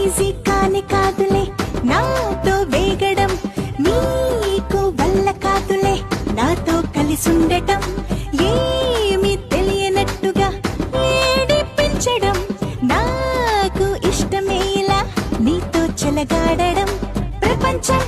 Easy కాని కాదులే నాతో వేగడం, నీకు వల్ల కాదులే నాతో కలిసుండటం. ఏమి తెలియనట్టుగా ఏడిపించడం, నాకు ఇష్టమేలా నీతో చెలగాడడం. ప్రపంచం